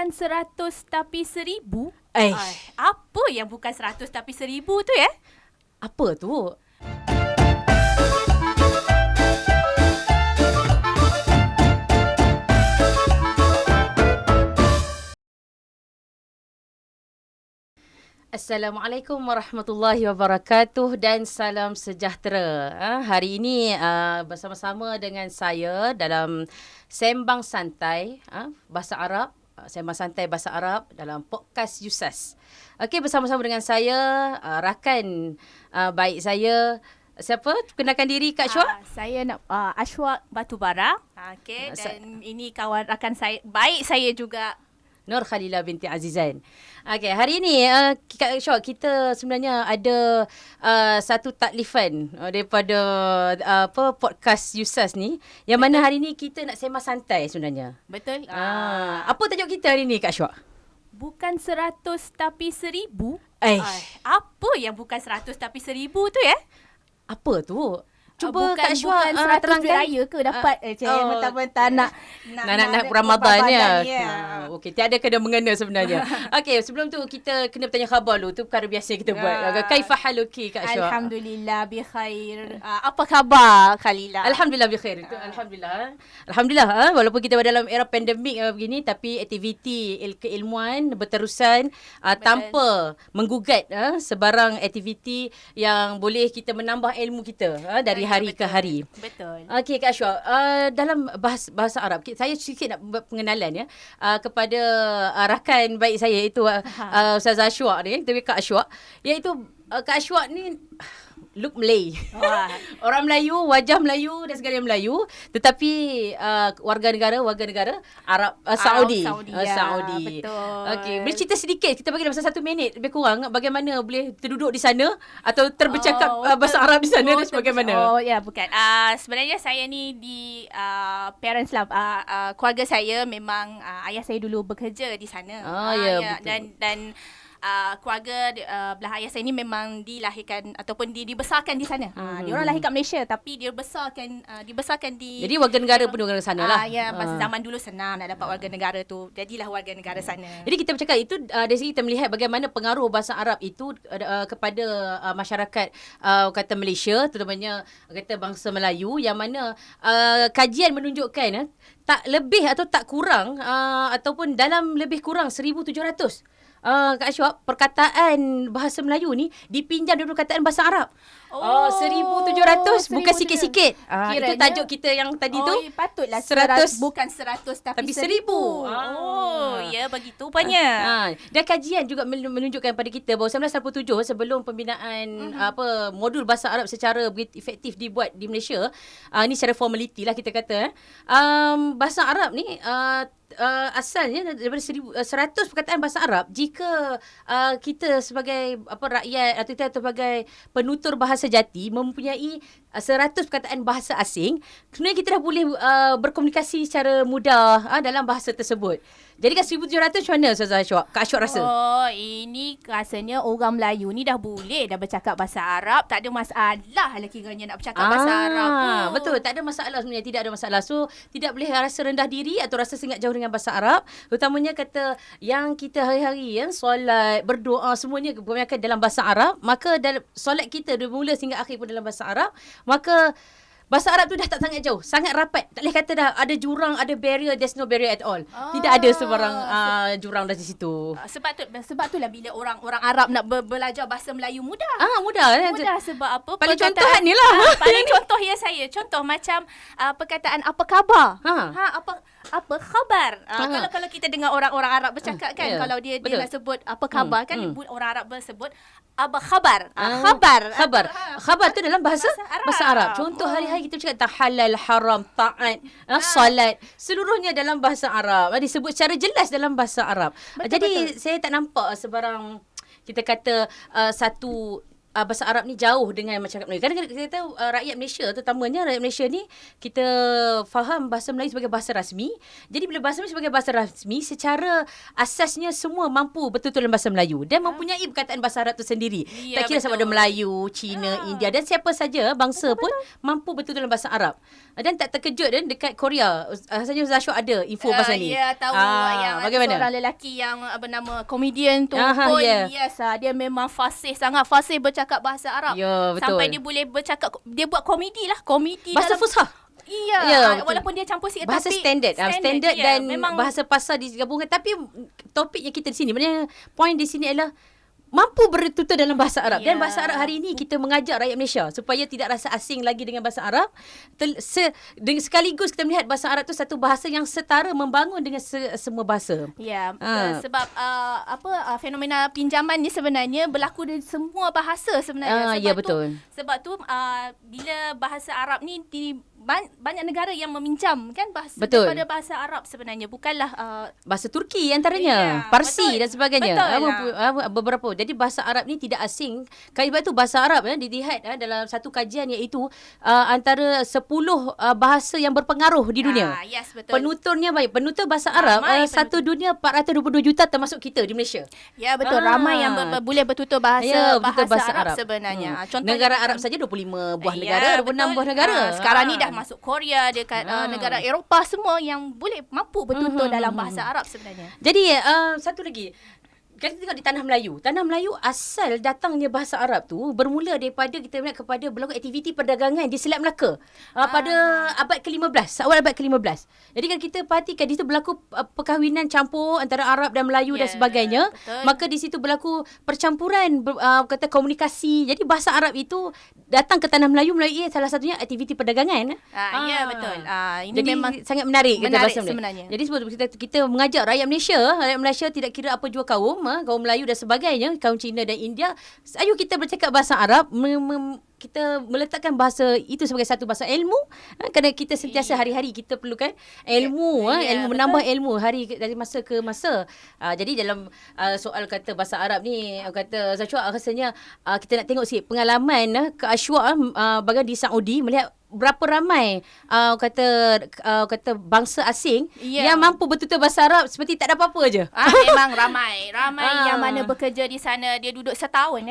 Bukan 100 tapi 1000? Eh, Apa yang bukan 100 tapi 1000 tu ya? apa tu? Assalamualaikum warahmatullahi wabarakatuh dan salam sejahtera. Hari ini bersama-sama dengan saya dalam Sembang Santai Bahasa Arab, Sembang Santai Bahasa Arab dalam podcast USAS. Okey, bersama-sama dengan saya, rakan baik saya. Siapa? Kenalkan diri Kak Syuak. Saya nak Ashwak Batubara. Okey, dan ini kawan rakan saya, baik saya juga, Nur Khalilah binti Azizan. Okey, hari ini Kak Syuak, kita sebenarnya ada satu taklifan daripada podcast USAS ni, yang mana hari ni kita nak sembang santai sebenarnya. betul? Apa tajuk kita hari ni Kak Syuak? Bukan 100 tapi 1000? Apa yang bukan 100 tapi 1000 tu ya? Apa tu? Cuba bukan, Kak Syuak bukan 100 duit terangkan. raya ke dapat mentah-mentah nak Ramadan ya. ya. Okey, tiada kena mengena sebenarnya. Okey, sebelum tu kita kena bertanya khabar dulu. Tu perkara biasa kita buat. Kaifa haluki Kak Syuak? Alhamdulillah bikhair. Apa khabar Khalila? Alhamdulillah bikhair. Alhamdulillah. Alhamdulillah, walaupun kita dalam era pandemik begini, tapi aktiviti keilmuan berterusan tanpa menggugat sebarang aktiviti yang boleh kita menambah ilmu kita dari hari ke hari. Betul. Okey Kak Syuak, dalam bahasa Arab, saya sedikit nak buat pengenalan kepada rakan baik saya, itu Ustazah Syuak ni, tapi Kak Syuak, iaitu Kak Syuak ni look Malay. Orang Melayu, wajah Melayu dan segala Melayu, tetapi warga negara Arab Saudi. Saudi. Betul. Okey, boleh cerita sedikit, kita bagi dalam 1 minit lebih kurang, bagaimana boleh terduduk di sana atau terbercakap bahasa Arab di sana dan sebagaimana? Bukan. Sebenarnya saya ni di parents lah, keluarga saya memang ayah saya dulu bekerja di sana. Betul. Dan keluarga belah ayah saya ni memang dilahirkan ataupun dibesarkan di sana. Dia orang lahir kat Malaysia tapi dibesarkan di. Jadi warga negara pun orang sana lah. Masa zaman dulu senang nak dapat warga negara tu. Jadilah warga negara sana. Jadi kita bercakap itu dari segi kita melihat bagaimana pengaruh bahasa Arab itu kepada masyarakat kata Malaysia, terutamanya kata bangsa Melayu, yang mana kajian menunjukkan tak lebih atau tak kurang ataupun dalam lebih kurang 1,700 Kak Syuak, perkataan bahasa Melayu ni dipinjam daripada perkataan bahasa Arab. 1,700 bukan sikit-sikit. Itu tajuk kita yang tadi tu. Patutlah 100 bukan 100 tapi 1,000. Ya begitu rupanya. Dan kajian juga menunjukkan pada kita bahawa 1987, sebelum pembinaan modul bahasa Arab secara efektif dibuat di Malaysia, ni secara formality lah kita kata, bahasa Arab ni asalnya daripada 100 perkataan bahasa Arab. Jika kita sebagai rakyat atau kita sebagai penutur bahasa jati mempunyai 100 perkataan bahasa asing, sebenarnya kita dah boleh berkomunikasi secara mudah dalam bahasa tersebut. Jadi kan 1,700 macam mana Ustazah Syuak? Kak Syuak rasa? Ini rasanya orang Melayu ni dah boleh dah bercakap bahasa Arab. Tak ada masalah lah kiranya nak bercakap bahasa Arab tu. Betul, tak ada masalah sebenarnya. Tidak ada masalah. So, tidak boleh rasa rendah diri atau rasa sangat jauh dengan bahasa Arab. Terutamanya kata yang kita hari-hari, solat, berdoa, semuanya kebanyakan dalam bahasa Arab. Maka solat kita dari mula sehingga akhir pun dalam bahasa Arab. Maka bahasa Arab tu dah tak sangat jauh, sangat rapat. Tak boleh kata dah ada jurang, ada barrier, there's no barrier at all. Tidak ada sebarang jurang dari situ. Sebab itulah bila orang Arab nak belajar bahasa Melayu mudah. Mudah. Mudah sebab apa? Paling contohan ni lah. Paling contoh ya saya. Contoh macam perkataan apa khabar? Apa khabar? Kalau kita dengar orang-orang Arab bercakap kan, kalau dia nak sebut apa khabar kan, orang Arab bersebut apa khabar? Khabar tu dalam bahasa Arab. Contoh hari-hari kita cakap halal, haram, taat, salat, seluruhnya dalam bahasa Arab. Disebut secara jelas dalam bahasa Arab. Jadi saya tak nampak sebarang kita kata satu bahasa Arab ni jauh dengan masyarakat Melayu. Kadang-kadang kita tahu rakyat Malaysia, terutamanya rakyat Malaysia ni, kita faham bahasa Melayu sebagai bahasa rasmi. Jadi bila bahasa Melayu sebagai bahasa rasmi, secara asasnya semua mampu betul-betul dalam bahasa Melayu dan mempunyai perkataan bahasa Arab tu sendiri. Tak kira sama ada Melayu, Cina, India dan siapa saja bangsa pun mampu betul-betul dalam bahasa Arab. Dan tak terkejut dekat Korea. Rasanya Ustaz Syok ada info pasal ni. Ya, tahu yang bagaimana? Seorang lelaki yang bernama komedian tu pun yes, dia memang sangat fasih bercakap bahasa Arab. Ya, betul. Sampai dia boleh bercakap, dia buat komedi bahasa Fusha. Iya, walaupun dia campur sikit bahasa tapi standard dan memang bahasa pasar digabungkan. Tapi topiknya kita di sini, maknanya point di sini adalah mampu bertutur dalam bahasa Arab. Dan bahasa Arab hari ini kita mengajak rakyat Malaysia supaya tidak rasa asing lagi dengan bahasa Arab. Sekaligus kita melihat bahasa Arab tu satu bahasa yang setara membangun dengan semua bahasa. Ya, sebab fenomena pinjaman ni sebenarnya berlaku di semua bahasa sebenarnya. Ya, betul. Sebab tu bila bahasa Arab ni banyak negara yang meminjam kan daripada bahasa Arab sebenarnya, bukanlah bahasa Turki antaranya, Parsi dan sebagainya. Beberapa. Jadi bahasa Arab ni tidak asing. Sebab tu bahasa Arab dilihat dalam satu kajian iaitu antara 10 bahasa yang berpengaruh di dunia. Yes, betul. Penuturnya baik. Penutur bahasa Arab satu dunia 422 juta termasuk kita di Malaysia. Ya, betul. Ramai yang boleh bertutur bahasa Arab sebenarnya. Contohnya negara Arab saja 25 buah negara, 26 buah negara. Sekarang ni dah masuk Korea, dekat negara Eropah, semua yang mampu bertutur dalam bahasa Arab sebenarnya. Jadi satu lagi, kita tengok di Tanah Melayu. Tanah Melayu asal datangnya bahasa Arab tu bermula daripada kita melihat kepada berlaku aktiviti perdagangan di Selat Melaka pada abad ke-15, awal abad ke-15. Jadi kalau kita perhatikan di situ berlaku perkahwinan campur antara Arab dan Melayu dan sebagainya. Betul. Maka di situ berlaku percampuran kata komunikasi. Jadi bahasa Arab itu datang ke Tanah Melayu melalui salah satunya aktiviti perdagangan. Ya, betul. Ini jadi memang sangat menarik bahasa sebenarnya. Jadi sebab kita mengajak rakyat Malaysia tidak kira apa jua kaum Melayu dan sebagainya, kaum Cina dan India, ayo kita bercakap bahasa Arab, kita meletakkan bahasa itu sebagai satu bahasa ilmu, kerana kita sentiasa hari-hari kita perlukan ilmu, ilmu menambah ilmu dari masa ke masa. Jadi dalam soal kata bahasa Arab ni, kata Zachua, rasanya kita nak tengok sikit pengalaman ke Ashwa bagian di Saudi, melihat berapa ramai kata bangsa asing yang mampu bertutur bahasa Arab seperti tak ada apa-apa je. Memang ramai yang mana bekerja di sana, dia duduk setahun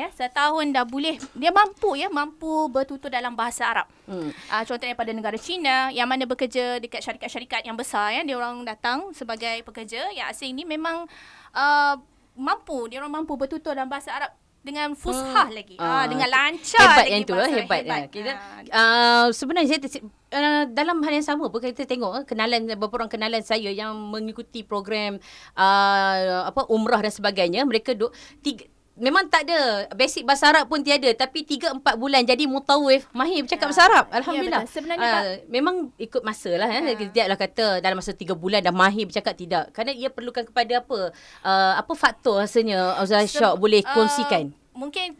dah boleh, dia mampu bertutur dalam bahasa Arab. Contohnya pada negara China yang mana bekerja dekat syarikat-syarikat yang besar, dia orang datang sebagai pekerja yang asing ni, memang dia orang mampu bertutur dalam bahasa Arab dengan fushah lagi, dengan lancar. Hebat lagi yang tu, hebat. Sebenarnya saya dalam hal yang sama pun kita tengok beberapa orang kenalan saya yang mengikuti program umrah dan sebagainya, mereka memang tak ada basic bahasa Arab pun tiada, tapi 3-4 bulan jadi mutawif, mahir bercakap bahasa Arab. Alhamdulillah. Ya, sebenarnya memang ikut masa lah. Tidaklah kata dalam masa 3 bulan dah mahir bercakap, tidak. Kerana ia perlukan kepada apa faktor rasanya Ustaz Syok boleh kongsikan? Mungkin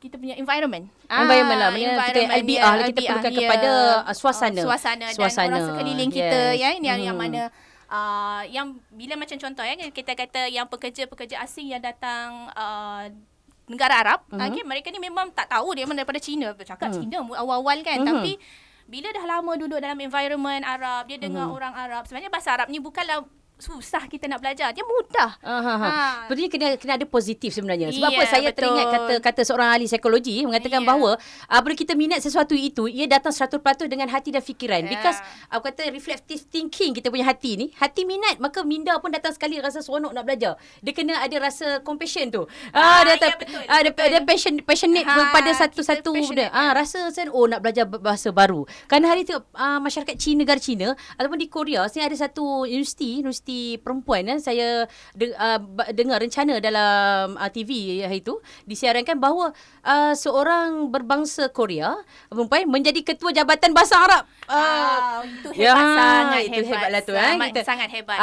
kita punya environment. Environment lah. Kita LBR lah, kita perlukan kepada suasana dan orang sekeliling kita yang mana yang bila macam contoh kita kata yang pekerja-pekerja asing yang datang negara Arab, mereka ni memang tak tahu dia memang daripada Cina, bercakap Cina awal-awal kan, tapi bila dah lama duduk dalam environment Arab, dia dengar orang Arab, sebenarnya bahasa Arab ni bukanlah susah kita nak belajar, dia mudah. Sebenarnya kena ada positif sebenarnya. Sebab apa saya teringat kata seorang ahli psikologi mengatakan bahawa apabila kita minat sesuatu itu, ia datang 100% dengan hati dan fikiran. Because kata reflective thinking, kita punya hati ni, hati minat, maka minda pun datang sekali rasa seronok nak belajar. Dia kena ada rasa compassion tu. Dia passionate pada satu-satu benda. Rasa nak belajar bahasa baru. Kerana hari tu masyarakat Cina, negara Cina ataupun di Korea, sini ada satu universiti perempuan, saya dengar rencana dalam TV hari itu disiarankan bahawa seorang berbangsa Korea perempuan menjadi ketua jabatan bahasa Arab. Itu hebat, sangat itu hebatlah tu. Sangat hebat.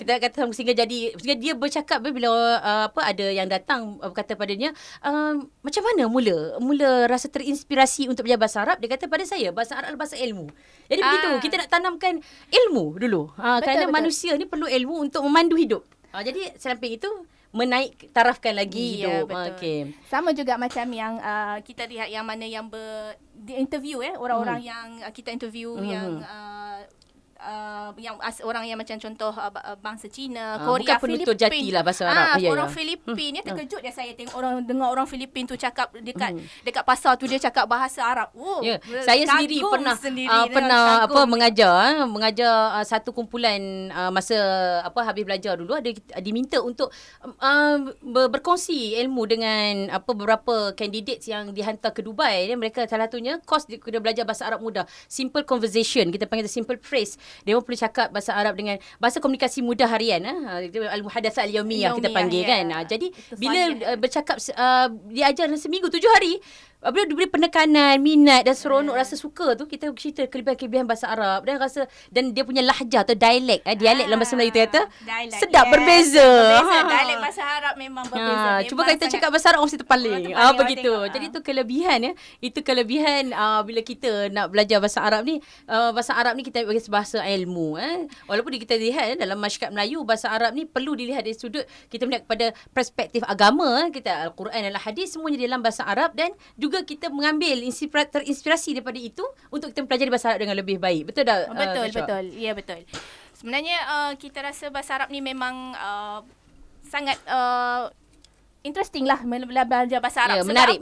Kita kata sehingga dia bercakap bila ada yang datang kata padanya, macam mana mula rasa terinspirasi untuk belajar bahasa Arab. Dia kata pada saya, bahasa Arab adalah bahasa ilmu. Jadi begitu, kita nak tanamkan ilmu dulu. Kerana manusia ni perlu ilmu untuk memandu hidup. Jadi selamping itu menaik tarafkan lagi hidup. Okay. Sama juga macam yang kita lihat yang mana yang di interview orang-orang yang kita interview yang orang yang macam contoh bangsa Cina, bukan Korea, penutur Filipin. jati lah bahasa Arab. Orang Filipin ni terkejut dia saya tengok dengar orang Filipin tu cakap dekat pasar tu dia cakap bahasa Arab. Saya sendiri pernah mengajar satu kumpulan masa habis belajar dulu, ada diminta untuk berkongsi ilmu dengan beberapa candidates yang dihantar ke Dubai. Mereka salah satunya kos dia belajar bahasa Arab mudah, simple conversation, kita panggil simple phrase. Dia pun boleh cakap bahasa Arab dengan bahasa komunikasi mudah harian, al-muhadatsah al-yaumiyah kita panggil kan. Jadi bila bercakap dia ajar seminggu 7 hari, bila diberi penekanan, minat dan seronok, rasa suka tu, kita cerita kelebihan-kelebihan bahasa Arab dan dia punya lahjah atau dialek dalam bahasa Melayu tu kata sedap, berbeza. Dialek bahasa Arab memang berbeza. Cuba kita cakap bahasa Arab mesti terpaling. Begitu. Jadi itu kelebihan Itu kelebihan bila kita nak belajar bahasa Arab ni. Bahasa Arab ni kita bagi bahasa ilmu. Walaupun kita lihat dalam masyarakat Melayu, bahasa Arab ni perlu dilihat dari sudut kita melihat kepada perspektif agama. Kita Al-Quran dan Al-Hadis semuanya dalam bahasa Arab, dan juga kita mengambil terinspirasi daripada itu untuk kita mempelajari bahasa Arab dengan lebih baik. Betul tak? Betul. Ya, betul. Sebenarnya kita rasa bahasa Arab ni memang sangat interesting lah belajar bahasa Arab. Menarik.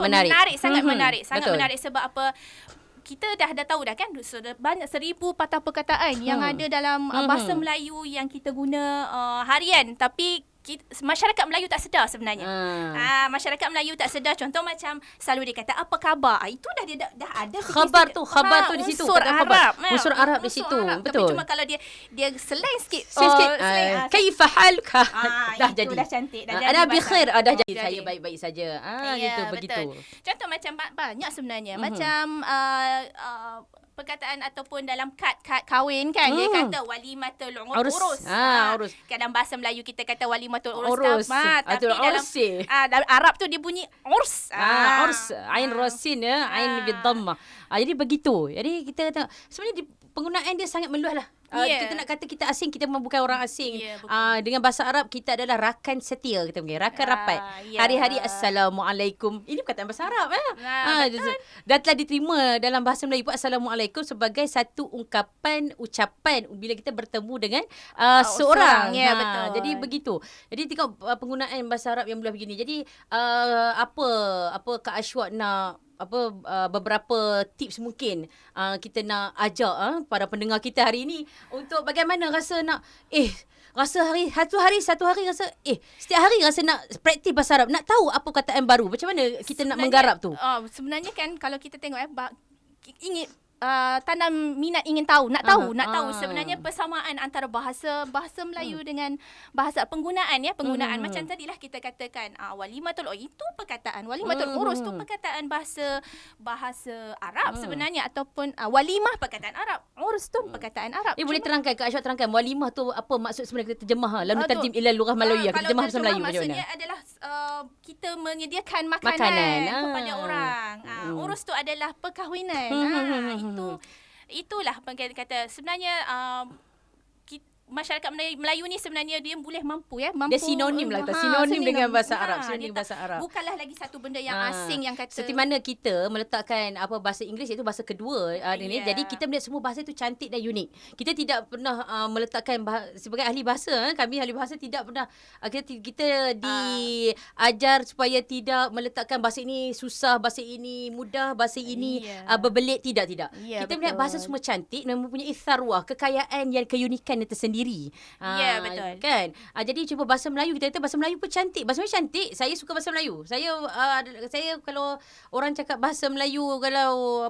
Sangat menarik. Sangat menarik sebab apa? Kita dah tahu dah kan, sudah banyak 1000 patah perkataan yang ada dalam bahasa Melayu yang kita guna harian, tapi masyarakat Melayu tak sedar sebenarnya. Masyarakat Melayu tak sedar. Contoh macam selalu dia kata apa khabar. Itu dah ada khabar tu di situ. Unsur Arab di situ. Betul. Tapi cuma kalau dia slang sikit. Kaifa haluka. Dah jadi. Dah cantik. Dah jadi. Ana bi khair. Dah jadi. Saya baik-baik saja. Gitu begitu. Contoh macam banyak sebenarnya. Macam perkataan ataupun dalam kad kahwin kan, dia kata walimatul urus. Urus. Kadang bahasa Melayu kita kata walimatul urus. Tapi dalam Arab tu dia bunyi urs. Urs, ain rasin ain bid dhammah. Jadi begitu. Jadi kita kata sebenarnya penggunaan dia sangat meluas lah. Kita nak kata kita asing, kita memang bukan orang asing. Dengan bahasa Arab kita adalah rakan setia, kita panggil rakan rapat. Hari-hari assalamualaikum. Ini perkataan bahasa Arab. Dan telah diterima dalam bahasa Melayu pun assalamualaikum sebagai satu ucapan bila kita bertemu dengan seorang. Betul. Jadi begitu. Jadi tengok penggunaan bahasa Arab yang meluas begini. Jadi apa Kak Ashwat nak beberapa tips mungkin kita nak ajak para pendengar kita hari ini untuk bagaimana rasa rasa satu hari rasa setiap hari rasa nak praktis bahasa Arab, nak tahu apa kataan baru, macam mana kita nak menggarap tu. Sebenarnya kan kalau kita tengok ingin tanam minat, ingin tahu, nak tahu sebenarnya persamaan antara bahasa Melayu dengan bahasa penggunaan macam tadilah kita katakan walimatul itu perkataan, walimatul urus tu perkataan bahasa Arab sebenarnya, ataupun walimah perkataan Arab, urus tu perkataan Arab. Boleh terangkan Kak Ashwat, terangkan walimah tu apa maksud sebenarnya, kita terjemah lalu tarjim ila lughah Malawiyah, kita terjemah bahasa Melayu macam mana? Maksudnya adalah kita menyediakan makanan kepada orang. Urus tu adalah perkahwinan. Itulah kata sebenarnya masyarakat Melayu ni sebenarnya dia boleh mampu. Dia sinonim lah, sinonim dengan bahasa Arab, sinonim bahasa Arab. Bukanlah lagi satu benda yang asing yang kata. Seperti mana kita meletakkan bahasa Inggeris iaitu bahasa kedua ni. Jadi kita melihat semua bahasa itu cantik dan unik. Kita tidak pernah meletakkan sebagai ahli bahasa, kami ahli bahasa tidak pernah kita diajar supaya tidak meletakkan bahasa ini susah, bahasa ini mudah, bahasa ini berbelit, tidak. Kita melihat bahasa semua cantik dan mempunyai tharwah, kekayaan yang keunikan yang tersendiri. Betul. Kan? Jadi cuba bahasa Melayu, kita kata bahasa Melayu pun cantik. Bahasa Melayu cantik. Saya suka bahasa Melayu. Saya kalau orang cakap bahasa Melayu, kalau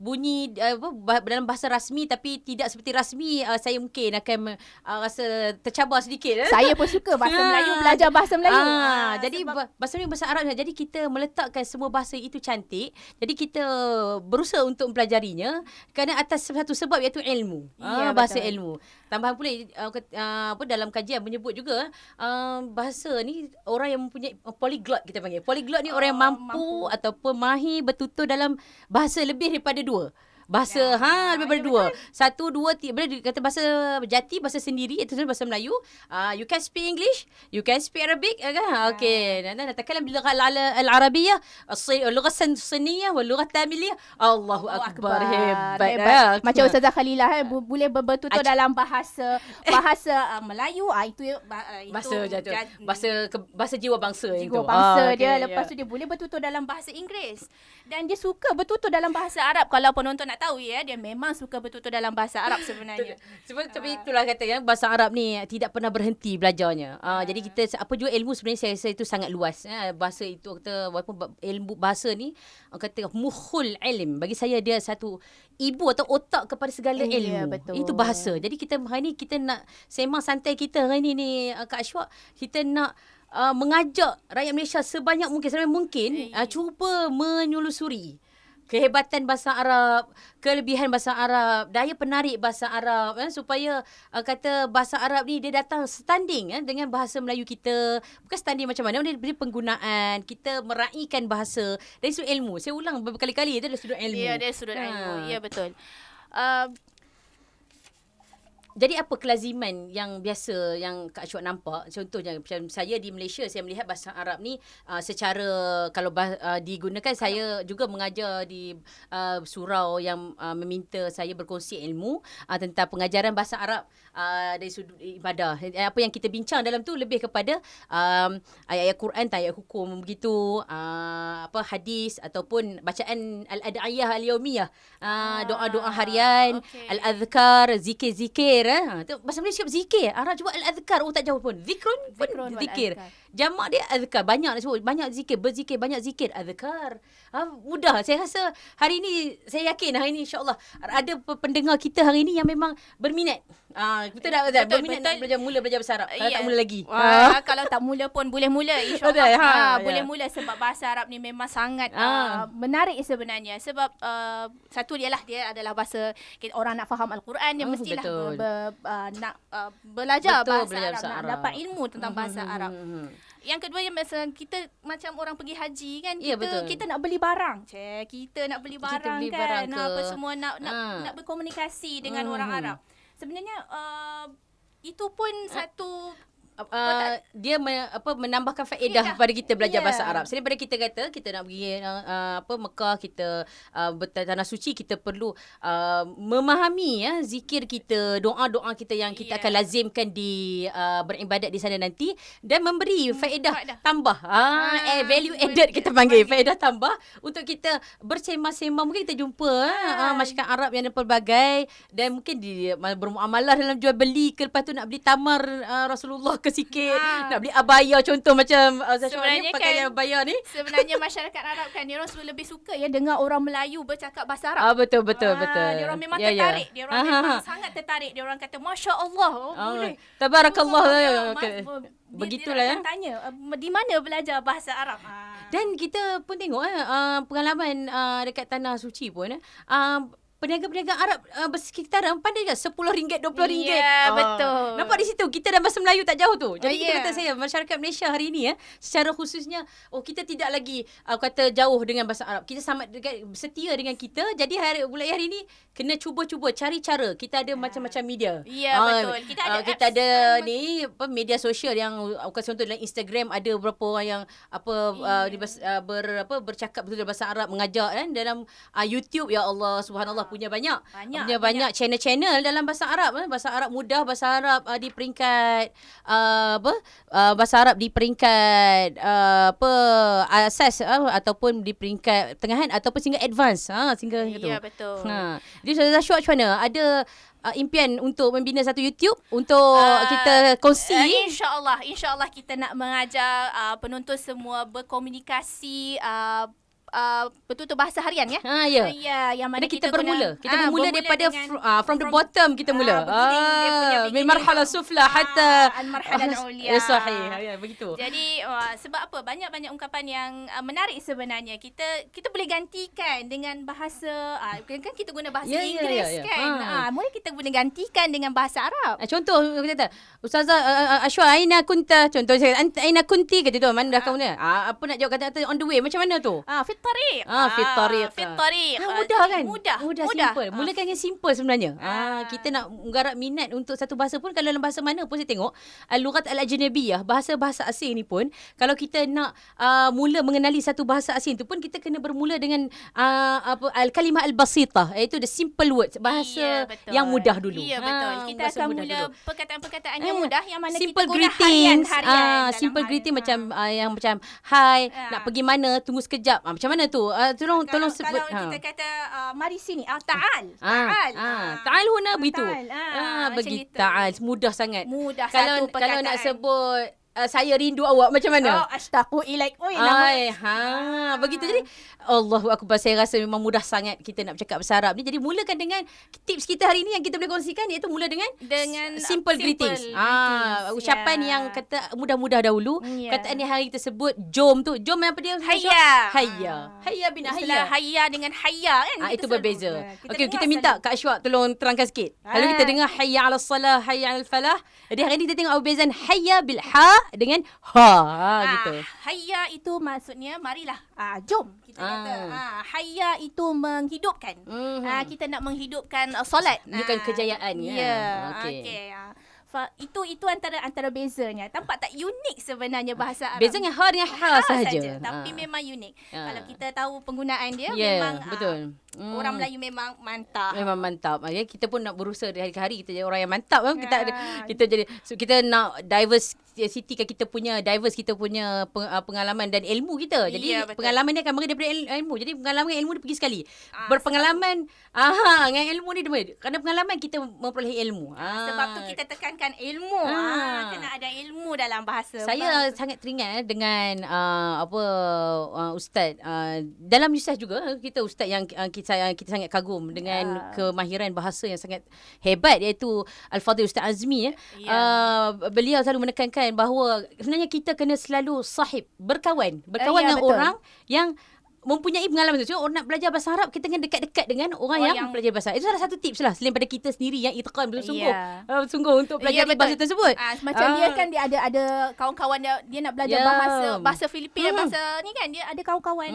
bunyi dalam bahasa rasmi tapi tidak seperti rasmi, saya mungkin akan rasa tercabar sedikit. Saya pun suka bahasa Melayu, belajar bahasa Melayu. Jadi bahasa Melayu, bahasa Arab. Jadi kita meletakkan semua bahasa itu cantik. Jadi kita berusaha untuk mempelajarinya kerana atas satu sebab iaitu ilmu. Bahasa ilmu. Tambahan pula dalam kajian menyebut juga bahasa ni orang yang mempunyai polyglot, kita panggil. Polyglot ni orang yang mampu ataupun mahir bertutur dalam bahasa lebih daripada 2. Bahasa lebih daripada dua. Satu, dua, tiga. Boleh kata bahasa jati, bahasa sendiri, itu bahasa Melayu. You can speak English, you can speak Arabic kan? Okey. نتكلم باللغة العربية اللغة الصينية واللغة التاميلية. Allahu akbar. Hebat. Macam Ustazah Khalilah boleh bertutur dalam bahasa Melayu. Itu bahasa jiwa bangsa yang tu. Jiwa bangsa dia. Lepas tu dia boleh bertutur dalam bahasa Inggeris. Dan dia suka bertutur dalam bahasa Arab. Kalau penonton nak tahu dia memang suka bertutur dalam bahasa Arab sebenarnya. Tapi itulah kata yang bahasa Arab ni tidak pernah berhenti belajarnya. Jadi kita apa juga ilmu sebenarnya saya itu sangat luas. Bahasa itu kata walaupun ilmu bahasa ni kata mukhul ilm. Bagi saya dia satu ibu atau otak kepada segala ilmu. Ya, betul. Itu bahasa. Jadi kita hari ni kita nak sembang santai kita hari ni Kak Ashwa, kita nak mengajak rakyat Malaysia sebanyak mungkin cuba menyelusuri kehebatan bahasa Arab, kelebihan bahasa Arab, daya penarik bahasa Arab supaya kata bahasa Arab ni dia datang standing dengan bahasa Melayu kita. Bukan standing macam mana, dari penggunaan, kita meraihkan bahasa dari sudut ilmu. Saya ulang berkali-kali itu dari sudut ilmu. Ya, dari sudut ilmu. Ya, betul. Jadi apa kelaziman yang biasa yang Kak Syuat nampak? Contohnya macam saya di Malaysia, saya melihat bahasa Arab ni secara kalau digunakan, saya juga mengajar di surau yang meminta saya berkongsi ilmu tentang pengajaran bahasa Arab dari sudut ibadah. Apa yang kita bincang dalam tu lebih kepada ayat-ayat Quran, ayat hukum begitu, hadis ataupun bacaan al-ad'iyah al-yaumiyah, doa-doa harian, al-azkar, zikir-zikir. Tu bahasa Malaysia zikir, Arab juga al-azkar, tak jauh pun. Zikrun zikir. Jamak dia azkar, banyak nak sebut, banyak zikir, berzikir, banyak zikir, azkar. Mudah. Saya rasa hari ni, saya yakin hari ni insya-Allah ada pendengar kita hari ni yang memang berminat. Betul tak? Berminat nak belajar bahasa Arab. Kalau tak mula lagi. Kalau tak mula pun boleh mula, insya-Allah. Boleh mula sebab bahasa Arab ni memang sangat menarik sebenarnya. Sebab satu dia adalah bahasa orang nak faham Al-Quran, dia mestilah nak belajar bahasa Arab, nak dapat ilmu tentang bahasa Arab. Yang kedua, yang kita macam orang pergi haji kan, kita nak beli barang. Kita nak beli barang kan. Apa semua nak berkomunikasi dengan orang Arab. Sebenarnya itu pun satu dia menambahkan faedah kepada kita belajar bahasa Arab. Selain daripada kita kata kita nak pergi Mekah, kita bertanah suci, kita perlu memahami zikir kita, doa-doa kita yang kita akan lazimkan di beribadat di sana nanti, dan memberi faedah tambah, value added kita panggil, faedah tambah untuk kita bersembang-sembang. Mungkin kita jumpa masyarakat Arab yang pelbagai, dan mungkin bermuamalah dalam jual beli ke, lepas tu nak beli tamar Rasulullah ke sikit, nak beli abaya, contoh macam sebenarnya pakai kan, abaya ni. Sebenarnya masyarakat Arab kan, dia orang lebih suka dengar orang Melayu bercakap bahasa Arab. Betul. Dia orang memang tertarik. Dia orang memang sangat tertarik. Dia orang kata masya-Allah, boleh. Tabarakallah. Begitulah tanya di mana belajar bahasa Arab. Dan kita pun tengok pengalaman dekat tanah suci pun peniaga-peniaga Arab bersekitaran pandai kan, RM10, RM20. Ya, betul. Nampak di situ kita dan bahasa Melayu tak jauh tu. Jadi kita kata, saya masyarakat Malaysia hari ini secara khususnya, kita tidak lagi kata jauh dengan bahasa Arab. Kita sama setia dengan kita. Jadi mulai hari ini kena cuba-cuba cari cara. Kita ada macam-macam media. Ya, betul. Kita ada ni media sosial yang contoh dalam Instagram ada beberapa orang yang bercakap betul dalam bahasa Arab, mengajak kan. Dalam YouTube, ya Allah, subhanallah, punya banyak channel-channel dalam bahasa Arab. Bahasa Arab mudah, bahasa Arab di peringkat bahasa Arab di peringkat asas ataupun di peringkat pertengahan ataupun sehingga advance sehingga gitu. Ya, betul. Jadi Ustazah Syuat, macam mana? Ada impian untuk membina satu YouTube untuk kita kongsi? InsyaAllah kita nak mengajar penonton semua berkomunikasi betul-betul bahasa harian ya. Yang mana kita bermula. Kita bermula daripada from the bottom kita mula. Min marhala sufla hatta al-marhala al-ulia. Sahih. Begitu. Jadi sebab apa? Banyak menyungkapan yang menarik sebenarnya. Kita boleh gantikan dengan bahasa kan kita guna bahasa Inggeris kan. Boleh kita boleh gantikan dengan bahasa Arab. Contoh kita kata, Ustazah Ashwa, aina kunta, contoh saya aina kunti kata tu, mana dah kamu ni? Apa nak jawab kata-kata on the way, macam mana tu? Fi tariq. Fit tariq. Fit tariq. Mudah kan? Mudah. Simple. Mulakan dengan simple sebenarnya. Kita nak menggarap minat untuk satu bahasa pun, kalau dalam bahasa mana pun saya tengok al-lughat al-ajnabiyah, bahasa-bahasa asing ni pun, kalau kita nak mula mengenali satu bahasa asing tu pun, kita kena bermula dengan al-kalimah al-basitah, iaitu the simple words, bahasa yang mudah dulu. Ya, betul. Kita akan mula perkataan-perkataan yang mudah yang mana simple kita guna greetings, harian. simple greeting macam yang macam hi, nak pergi mana, tunggu sekejap. Macam mana tu? Tolong sebut. Kalau kita kata mari sini, ta'al. Ta'al huna begitu. Begitu. Ta'al mudah sangat. Kalau nak sebut saya rindu awak, macam mana? Ashtaqu ilaik. Begitu. Jadi Allahu akbar, saya rasa memang mudah sangat kita nak bercakap bahasa Arab ni. Jadi mulakan dengan tips kita hari ni yang kita boleh kongsikan, iaitu mula dengan simple greetings. Ucapan yang kata mudah-mudah dahulu. Kataan yang hari tersebut, jom tu. Jom apa dia? Hayya bin hayya. Hayya dengan hayya kan? Itu berbeza. Okey, kita minta Kak Ashwaq tolong terangkan sikit. Kalau kita dengar hayya 'alas salah, hayya 'alal falah. Jadi hari ni kita tengok perbezaan hayya bil ha dengan gitu. Hayya itu maksudnya marilah. Jom kita kata. Hayya itu menghidupkan. Kita nak menghidupkan solat. Bukan kejayaan. Okey. Itu antara bezanya. Tampak tak unik sebenarnya bahasa Arab. Bezanya ha dengan ha sahaja. Tapi memang unik. Kalau kita tahu penggunaan dia, memang betul. Orang Melayu memang mantap. Memang mantap. Kita pun nak berusaha dari hari ke hari kita jadi orang yang mantap. Kita jadi kita nak diversity kita punya pengalaman dan ilmu kita. Jadi pengalaman ni akan beri daripada ilmu. Jadi pengalaman dengan ilmu dia pergi sekali. Berpengalaman dengan ilmu ni kerana pengalaman kita memperoleh ilmu. Sebab tu kita tekankan ilmu. Kena ada ilmu dalam bahasa. Saya sangat teringat dengan ustaz dalam USAS juga, kita ustaz yang kita sangat kagum dengan kemahiran bahasa yang sangat hebat, iaitu Al-Fadhil Ustaz Azmi. Beliau selalu menekankan bahawa sebenarnya kita kena selalu sahib, berkawan dengan orang yang mempunyai pengalaman tu. So, orang nak belajar bahasa Arab, kita kena dekat-dekat dengan orang yang belajar bahasa Arab. Itu salah satu tips lah, selain pada kita sendiri yang itqan sungguh untuk belajar bahasa tersebut. Macam dia kan, dia ada kawan-kawan dia nak belajar bahasa Filipina, bahasa ni kan, dia ada kawan-kawan.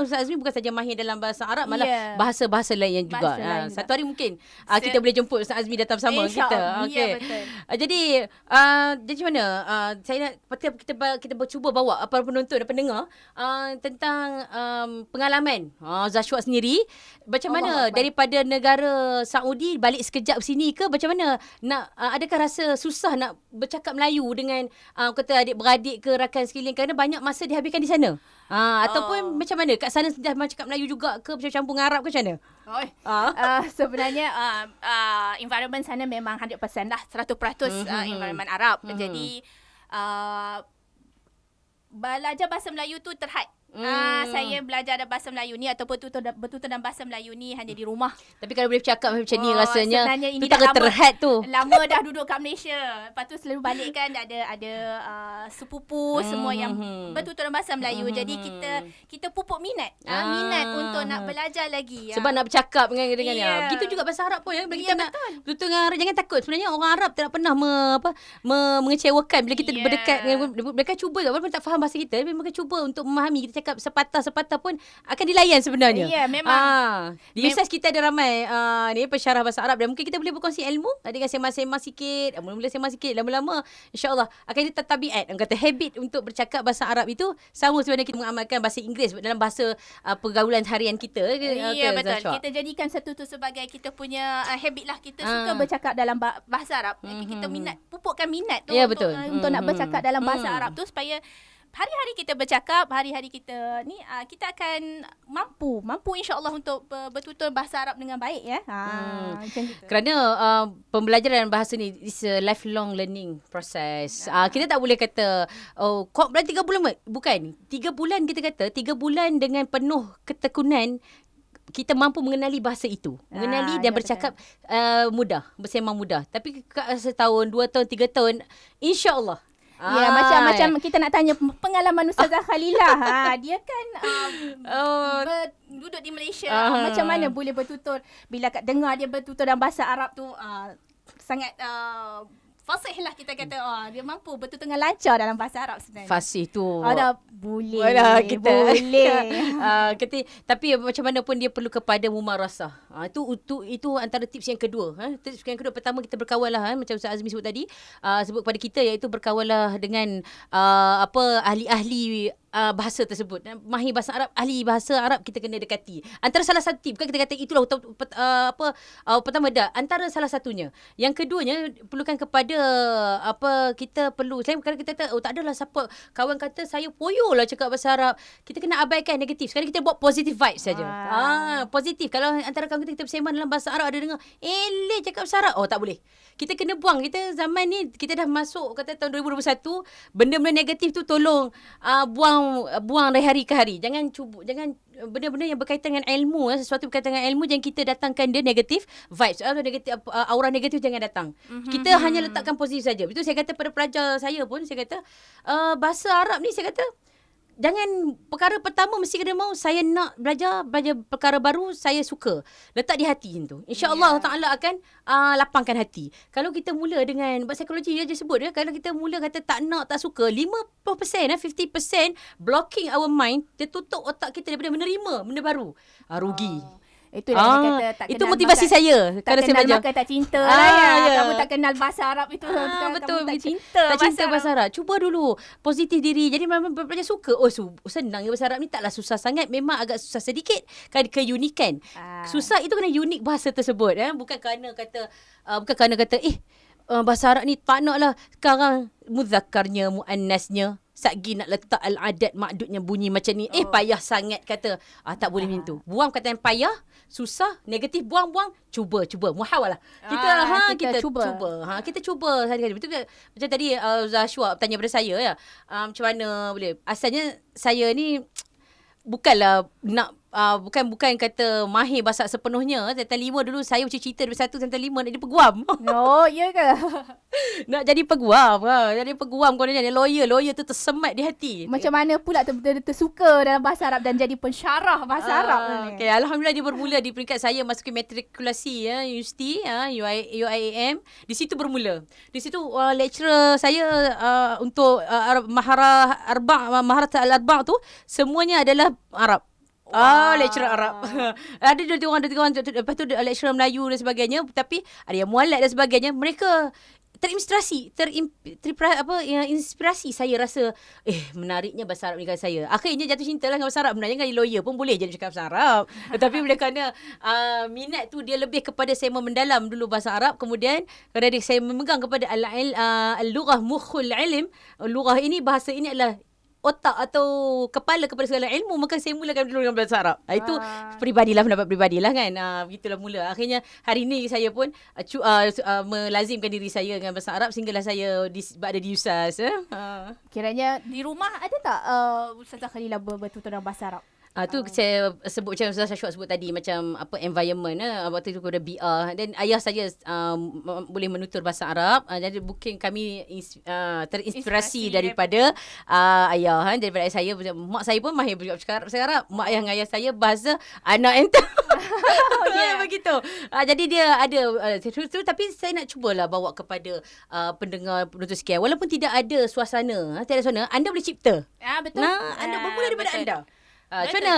Ustaz Azmi bukan saja mahir dalam bahasa Arab, malah bahasa-bahasa lain juga. Satu hari mungkin kita boleh jemput Ustaz Azmi datang bersama kita. Jadi macam mana saya nak kita cuba bawa para penonton dan pendengar tentang pengalaman Zashwat sendiri, macam mana daripada negara Saudi balik sekejap sini ke, macam mana nak adakah rasa susah nak bercakap Melayu dengan kata adik-beradik ke rakan sekeliling, kerana banyak masa dihabiskan di sana, ataupun macam mana kat sana sudah bercakap Melayu juga ke, bercampur dengan Arab ke, macam mana? Sebenarnya environment sana memang 100% lah, 100% environment Arab. Jadi belajar bahasa Melayu tu terhad. Saya belajar bahasa Melayu ni ataupun bertutur dalam bahasa Melayu ni hanya di rumah. Tapi kalau boleh bercakap macam ni rasanya tu tak terhad tu. Lama dah duduk kat Malaysia. Lepas tu selalu balik kan ada sepupu semua yang bertutur dalam bahasa Melayu. Jadi kita pupuk minat. Minat untuk nak belajar lagi. Sebab nak bercakap dengan dia. Begitu juga bahasa Arab pun bila kita nak bertutur dengan Arab, jangan takut. Sebenarnya orang Arab tak pernah mengecewakan bila kita berdekat dengan mereka. Cuba walaupun tak faham bahasa kita, mereka cuba untuk memahami. Kita cakap sepatah-sepatah pun akan dilayan sebenarnya. Ya, memang. Di USAS kita ada ramai pensyarah bahasa Arab, dan mungkin kita boleh berkongsi ilmu dengan sembang-sembang sikit, mula-mula sembang sikit, lama-lama insya-Allah akan jadi tabiat, kata habit untuk bercakap bahasa Arab itu sama sebenarnya kita mengamalkan bahasa Inggeris dalam bahasa pergaulan harian kita. Ya, betul. Kita jadikan satu tu sebagai kita punya habit lah. Kita suka bercakap dalam bahasa Arab. Kita pupukkan minat tu untuk nak bercakap dalam bahasa Arab tu, supaya hari-hari kita bercakap, hari-hari kita ni kita akan mampu insya-Allah untuk bertutur bahasa Arab dengan baik ya. Macam gitu. Kerana pembelajaran bahasa ni is a lifelong learning process. Kita tak boleh kata kau belajar 3 bulan, bukan. 3 bulan kita kata 3 bulan dengan penuh ketekunan kita mampu mengenali bahasa itu. Mengenali dan bercakap mudah, bersembang mudah. Tapi setahun, 2 tahun, 3 tahun, insya-Allah. Ya, macam kita nak tanya pengalaman Ustazah Khalilah. Dia kan duduk di Malaysia. Macam mana boleh bertutur, bila dengar dia bertutur dalam bahasa Arab tu sangat fasih lah kita kata. Dia mampu betul tengah lancar dalam bahasa Arab sebenarnya. Fasih tu. Boleh. Tapi macam mana pun dia perlu kepada mumarasah. Itu antara tips yang kedua. Tips yang kedua, pertama kita berkawan lah. Macam Ustaz Azmi sebut tadi. Sebut kepada kita iaitu berkawan lah dengan ahli-ahli bahasa tersebut. Mahir bahasa Arab, ahli bahasa Arab kita kena dekati. Antara salah satu tip, kan kita kata itulah pertama dah. Antara salah satunya. Yang keduanya perlukan kepada kita perlu. Kadang kita kata tak adalah siapa kawan kata saya poyo lah cakap bahasa Arab. Kita kena abaikan negatif. Sekarang kita buat positive vibes saja. Positif. Kalau antara kawan kita bersembang dalam bahasa Arab ada dengar, cakap bahasa Arab. Tak boleh. Kita kena buang. Kita zaman ni kita dah masuk kata tahun 2021, benda-benda negatif tu tolong buang dari hari ke hari. Jangan benda-benda yang berkaitan dengan ilmu, sesuatu berkaitan dengan ilmu, jangan kita datangkan dia negatif vibes atau negatif aura negatif, jangan datang. Kita hanya letakkan positif saja. Betul saya kata pada pelajar saya pun, saya kata bahasa Arab ni saya kata jangan perkara pertama mesti kena mau saya nak belajar perkara baru, saya suka. Letak di hati tu. InsyaAllah Ta'ala akan lapangkan hati. Kalau kita mula dengan psikologi dia sebut kalau kita mula kata tak nak, tak suka, 50%, 50% blocking our mind, dia tutup otak kita daripada menerima benda baru. Rugi. Itulah yang kata tak itu kenal motivasi makan, saya tak kalau saya kenal belajar. makan tak cinta lah ya. Kamu tak kenal bahasa Arab itu. Betul. Kamu tak cinta bahasa Arab. Cuba dulu positif diri. Jadi memang belajar suka. Senang bahasa Arab ni, taklah susah sangat. Memang agak susah sedikit. Kan keunikan. Susah itu kena unik bahasa tersebut. Bukan kerana kata bahasa Arab ni tak nak lah sekarang muzakkarnya, muannasnya Satgi nak letak al-adat makdudnya bunyi macam ni. Payah sangat kata. Tak boleh macam tu. Buang kata yang payah, susah, negatif, buang. Cuba. Muhawalah. Kita cuba. Kita cuba. Betul ke? Macam tadi Zashwa tanya pada saya ya. Macam mana boleh? Asalnya saya ni bukanlah nak bukan kata mahir bahasa sepenuhnya. Tentang 5 dulu saya baca cerita dari 1 tentang 5 nak jadi peguam. Ya ke? Nak jadi peguam. Jadi peguam kononnya lawyer tu tersemat di hati. Macam mana pula tersuka dalam bahasa Arab dan jadi pensyarah bahasa Arab ni? Okay, alhamdulillah dia bermula di peringkat saya masuki matrikulasi universiti UIAM. Di situ bermula. Di situ lecturer saya untuk maharat al-arba' tu semuanya adalah Arab. Lecturer Arab. Ada dua orang, lepas tu lecturer Melayu dan sebagainya, tapi ada yang mualaf dan sebagainya. Mereka terinspirasi saya rasa menariknya bahasa Arab ni kan saya. Akhirnya jatuh cinta lah dengan bahasa Arab. Sebenarnya kan lawyer pun boleh jadi cakap bahasa Arab. Tetapi bila kerana minat tu dia lebih kepada saya mendalam dulu bahasa Arab, kemudian kerana saya memegang kepada al-lughah mukhul ilm. Lughah ini, bahasa ini adalah otak atau kepala kepada segala ilmu, maka saya mulakan dulu dengan bahasa Arab. Itu pendapat peribadilah kan. Begitulah mula. Akhirnya hari ini saya pun melazimkan diri saya dengan bahasa Arab sehinggalah saya ada di USAS. Kiranya di rumah ada tak Ustazah Khalilah bertutur dalam bahasa Arab? Tu saya sebut macam Ustazah Syuat sebut tadi, macam environment waktu itu kepada BR, dan ayah saya boleh menutur bahasa Arab, jadi mungkin kami terinspirasi daripada ayah, daripada ayah saya. Mak saya pun mahir bercakap Arab. Mak ayah dengan ayah saya bahasa anak entah. Begitu. Jadi dia ada tapi saya nak cubalah bawa kepada pendengar penutur sekian, walaupun tidak ada suasana, anda boleh cipta. Betul. Anda bermula daripada anda. Macam mana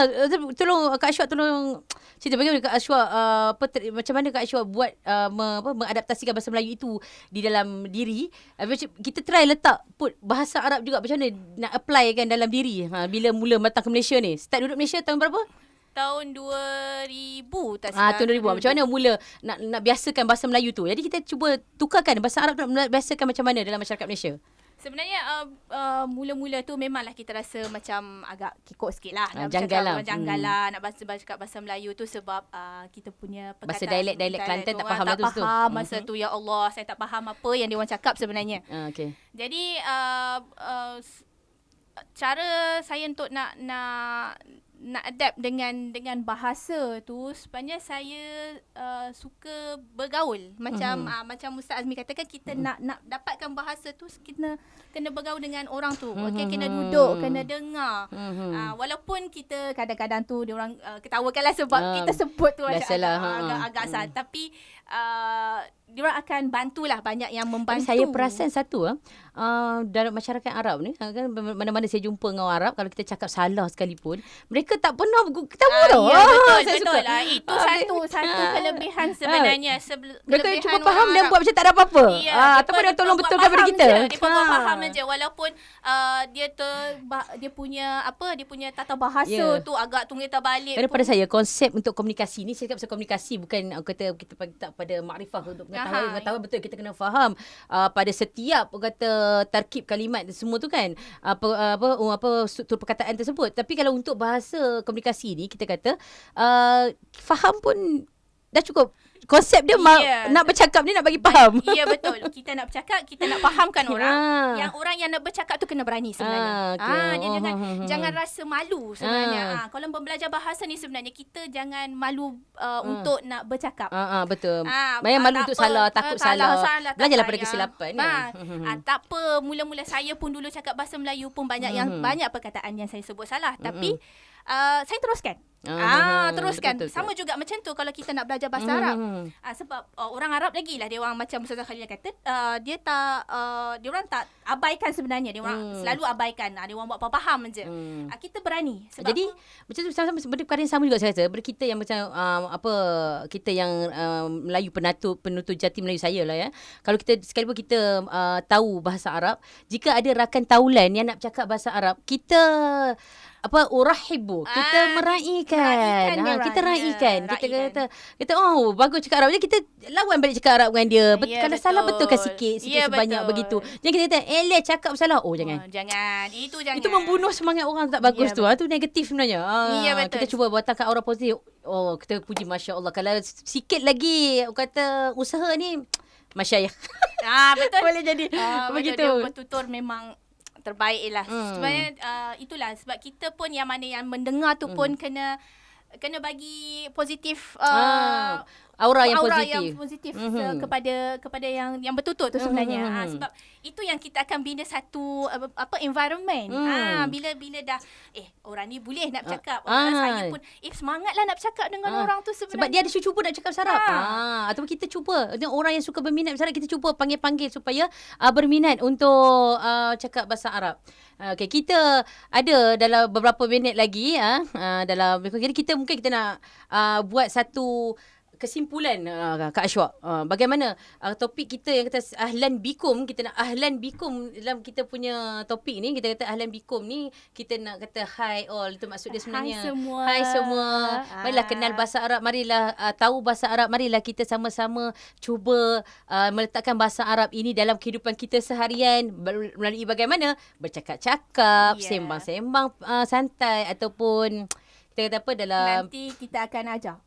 tolong Kak Ashwa tolong cerita bagaimana Kak Ashwa macam mana Kak Ashwa buat mengadaptasikan bahasa Melayu itu di dalam diri. Kita try letak put bahasa Arab juga, macam mana nak apply kan dalam diri bila mula datang ke Malaysia ni. Start duduk Malaysia tahun berapa? Tahun 2000 tak silap. Tahun 2000. Macam mana mula nak biasakan bahasa Melayu tu? Jadi kita cuba tukarkan bahasa Arab tu, nak biasakan macam mana dalam masyarakat Malaysia. Sebenarnya mula-mula tu memanglah kita rasa macam agak kikuk sikit lah. Janggal lah. Nak cakap bahasa Melayu tu sebab kita punya perkataan. Bahasa dialek Kelantan tak faham lah tu. Tak faham masa tu, ya Allah. Saya tak faham apa yang dia orang cakap sebenarnya. Okay. Jadi cara saya untuk nak adapt dengan bahasa tu, sebenarnya saya suka bergaul. Macam Ustaz Azmi katakan, kita nak dapatkan bahasa tu, kena bergaul dengan orang tu. Okay, kena duduk, kena dengar. Walaupun kita kadang-kadang tu dia orang ketawakanlah sebab kita sebut tu agak asal. Tapi diorang akan bantulah, banyak yang membantu. Saya perasan satu dalam masyarakat Arab ni kan, mana-mana saya jumpa dengan orang Arab, kalau kita cakap salah sekalipun, mereka tak pernah ketawa tau. Ya, betul. Suka. Itu satu kelebihan sebenarnya. Mereka cuma faham dan buat macam tak ada apa-apa. Ataupun dia tolong betulkan pada kita. Dia buat faham aja, walaupun dia punya tata bahasa tu agak tunggu terbalik. Pada saya konsep untuk komunikasi ni, saya cakap pasal komunikasi, bukan kita tak pada makrifah untuk pengetahuan betul. Kita kena faham pada setiap tarkib kalimat semua tu kan, struktur perkataan tersebut. Tapi kalau untuk bahasa komunikasi ni, kita kata faham pun dah cukup. Konsep dia nak bercakap ni nak bagi faham. Ya, betul. Kita nak bercakap, kita nak fahamkan orang. Yang orang yang nak bercakap tu kena berani sebenarnya. Dia jangan rasa malu sebenarnya. Kalau belajar bahasa ni sebenarnya kita jangan malu untuk nak bercakap. Betul. Banyak malu untuk salah, takut salah. Belajarlah pada kesilapan. Tak apa, mula-mula saya pun dulu cakap bahasa Melayu pun banyak perkataan yang saya sebut salah. Tapi saya teruskan. Teruskan. Betul. Sama juga macam tu kalau kita nak belajar bahasa Arab. Sebab orang Arab lagi lah, dia orang macam Ustazah Khalila kata, dia orang tak abaikan sebenarnya. Dia orang selalu abaikan. Dia orang buat faham je. Kita berani. Sebab jadi macam tu, sama perkara yang sama juga saya rasa. Kita yang macam kita yang Melayu penutur jati Melayu saya lah ya. Kalau kita sekalipun kita tahu bahasa Arab, jika ada rakan taulan yang nak bercakap bahasa Arab, kita urahibu, kita meraihkan. Kita raikan. Kita bagus cakap Arab. Jadi kita lawan balik cakap Arab dengan dia. Kalau salah betulkan sikit sebanyak begitu. Jangan kita kata cakap salah. Jangan. Itu jangan. Itu membunuh semangat orang tak bagus tu. Itu negatif sebenarnya. Betul. Kita cuba buatkan aura positif. Kita puji masya-Allah. Kalau sikit lagi kata usaha ni masyayikh. Betul. Boleh jadi begitu. Betul, dia bertutur memang terbaik lah. Sebenarnya itulah sebab kita pun yang mana yang mendengar tu pun kena bagi positif aura yang positif kepada yang bertutur tu sebenarnya. Sebab itu yang kita akan bina satu environment. Bila dah orang ni boleh nak bercakap, saya pun semangatlah nak bercakap dengan orang tu sebenarnya. Sebab dia ada cuba nak cakap bahasa Arab. Ataupun kita cuba, orang yang suka berminat bahasa Arab, kita cuba panggil supaya berminat untuk cakap bahasa Arab. Kita ada dalam beberapa minit lagi jadi kita mungkin kita nak buat satu kesimpulan Kak Ashwaq. Bagaimana topik kita yang kata ahlan bikum, kita nak ahlan bikum dalam kita punya topik ni. Kita kata ahlan bikum ni kita nak kata hi all, itu maksud dia sebenarnya. Hai semua. Marilah kenal bahasa Arab, marilah tahu bahasa Arab, marilah kita sama-sama cuba meletakkan bahasa Arab ini dalam kehidupan kita seharian melalui bagaimana bercakap-cakap, sembang-sembang santai, ataupun kita kata apa dalam nanti kita akan ajar.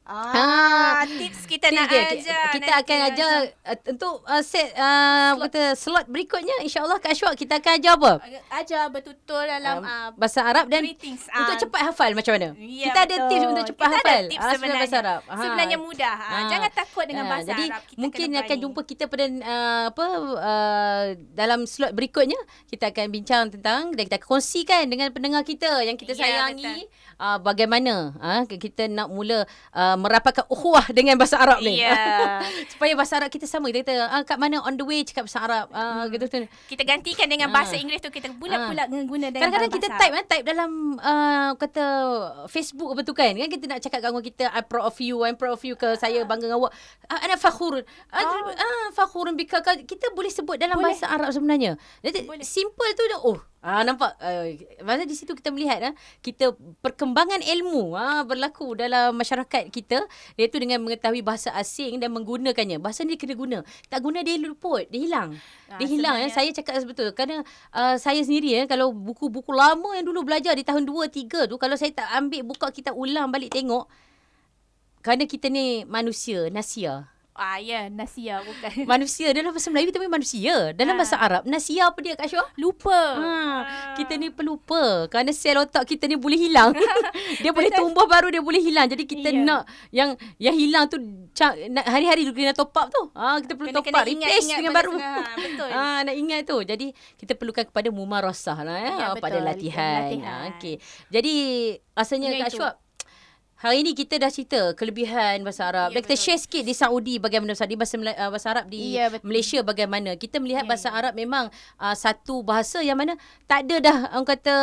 Tips kita nak ajar. Kita akan ajar untuk set slot berikutnya, insya-Allah Kak Ashwaq kita akan ajar apa? Ajar bertutur dalam bahasa Arab dan greetings. Untuk cepat hafal macam mana? Kita ada tips untuk cepat hafal. Ada tips sebenarnya. Bahasa Arab. Sebenarnya mudah. Jangan takut dengan bahasa jadi, Arab. Kita mungkin akan jumpa kita pada dalam slot berikutnya. Kita akan bincang tentang dan kita kongsikan dengan pendengar kita yang kita sayangi. Bagaimana kita nak mula merapatkan ukhuwah dengan bahasa Arab ni. Supaya bahasa Arab kita sama. Kita kata kat mana on the way cakap bahasa Arab. Gitu. Kita gantikan dengan bahasa Inggeris tu. Kita pula guna dengan kadang-kadang kita type dalam kata Facebook apa tu kan. Kita nak cakap dengan kita I'm proud of you ke saya bangga dengan awak. Ana fakhur. Fakhurun bika. Kita boleh sebut dalam bahasa Arab sebenarnya. Jadi simple tu nampak masa di situ kita melihat kita perkembangan ilmu berlaku dalam masyarakat kita, iaitu dengan mengetahui bahasa asing dan menggunakannya. Bahasa ni kena guna, tak guna dia luput, dia hilang. Dia hilang saya cakap betul kerana saya sendiri kalau buku-buku lama yang dulu belajar di tahun 2 3 tu, kalau saya tak ambil buka kita ulang balik tengok, kerana kita ni manusia nasia. Nasia bukan. Manusia dalam bahasa Melayu kita memang manusia. Dalam bahasa Arab, nasia apa dia Kak Syah? Lupa. Kita ni pelupa. Kerana sel otak kita ni boleh hilang. Dia boleh tumbuh baru, dia boleh hilang. Jadi kita nak yang hilang tu hari-hari kena top up tu. Kita perlu top up, replace dengan baru. Betul. Nak ingat tu. Jadi kita perlukan kepada mumarasah lah pada latihan. Okey. Jadi rasanya Kak Syah, Hari ni kita dah cerita kelebihan bahasa Arab. Ya, Dan kita share sikit di Saudi bagaimana bahasa bahasa Arab di Malaysia bagaimana. Kita melihat bahasa Arab memang satu bahasa yang mana tak ada dah orang kata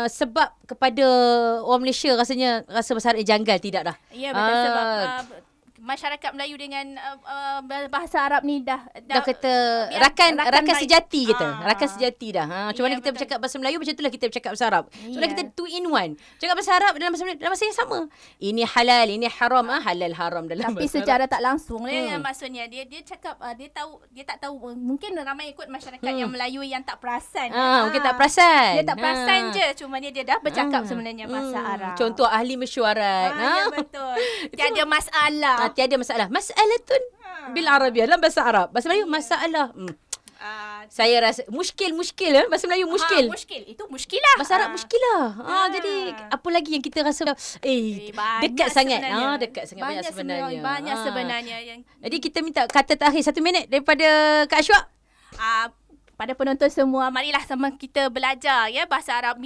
sebab kepada orang Malaysia rasanya rasa bahasa Arab janggal, tidak dah. Ya, betul sebab masyarakat Melayu dengan bahasa Arab ni dah kata rakan sejati kita. Rakan sejati dah. Macam mana kita bercakap bahasa Melayu, macam itulah kita bercakap bahasa Arab. Sebenarnya kita 2 in 1. Cakap bahasa Arab dalam bahasa Melayu dalam bahasa yang sama. Ini halal, ini haram, halal haram dalam tapi bahasa secara Arab. tak langsung yang maksudnya dia cakap dia tak tahu, mungkin ramai ikut masyarakat yang Melayu yang tak perasan. Mungkin tak perasan. Dia tak perasan je, cuma dia dah bercakap sebenarnya bahasa Arab. Contoh ahli mesyuarat. Ya betul. Tiada masalah. Tiada masalah. Mas'alatun bil Arabiah dalam bahasa Arab. Bahasa Melayu masalah. Saya rasa muskil bahasa Melayu muskil. Muskil itu muskilah. Bahasa Arab muskilah. Jadi apa lagi yang kita rasa dekat sangat. Dekat sangat banyak sebenarnya. Banyak sebenarnya yang. Jadi kita minta kata terakhir 1 minit daripada Kak Ashwa. Pada penonton semua, marilah sama kita belajar ya bahasa Arab.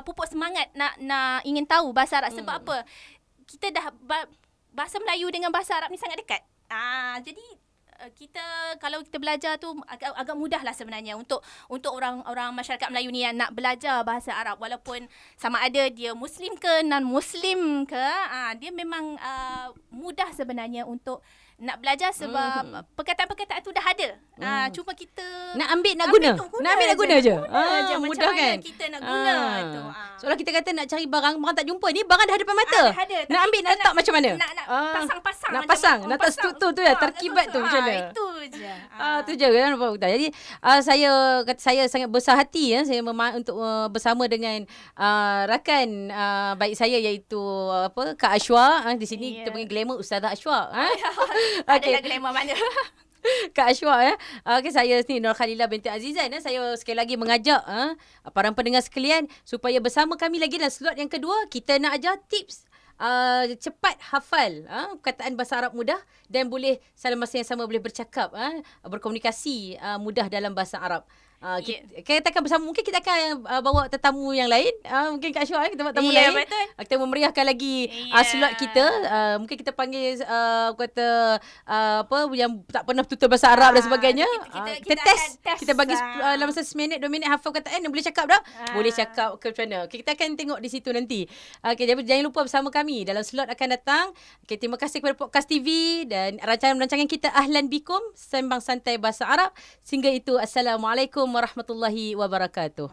Pupuk semangat nak ingin tahu bahasa Arab sebab apa? Kita dah bahasa Melayu dengan bahasa Arab ni sangat dekat. Jadi kita kalau kita belajar tu agak mudahlah sebenarnya untuk orang masyarakat Melayu ni yang nak belajar bahasa Arab, walaupun sama ada dia muslim ke non muslim ke, dia memang mudah sebenarnya untuk nak belajar sebab perkataan-perkataan tu dah ada. Cuma kita nak ambil nak guna je. Mudah kan? Kita nak guna tu. Soalnya kita kata nak cari barang tak jumpa. Ni barang dah depan mata. Nak ambil nak letak macam mana? Nak pasang-pasang. Nak pasang. Nak letak tu ya. Terkibat tu macam mana? Itu je. Tu je kan. Jadi saya sangat besar hati saya untuk bersama dengan rakan baik saya iaitu Kak Ashwa. Di sini kita panggil glamour Ustazah Ashwa. Okay. Ada glamour mana? Kak Ashwa okay, saya ni Nur Khalilah binti Azizan saya sekali lagi mengajak para pendengar sekalian supaya bersama kami lagi dalam slot yang kedua. Kita nak ajar tips cepat hafal perkataan bahasa Arab mudah dan boleh dalam masa yang sama boleh bercakap berkomunikasi mudah dalam bahasa Arab. Kita akan bersama, mungkin kita akan bawa tetamu yang lain, mungkin Kak Syuah kita bawa tetamu lain, betul. Kita memeriahkan lagi slot kita, mungkin kita panggil kata apa yang tak pernah tutur bahasa Arab dan sebagainya. Kita test, kita bagi dalam masa 1 minit 2 minit hafal perkataan, boleh cakap dah? Boleh cakap ke macam mana. Kita akan tengok di situ nanti. Jadi jangan lupa bersama kami dalam slot akan datang. Terima kasih kepada Podcast TV dan rancangan-rancangan kita Ahlan Bikum, sembang santai bahasa Arab. Sehingga itu, Assalamualaikum warahmatullahi wabarakatuh.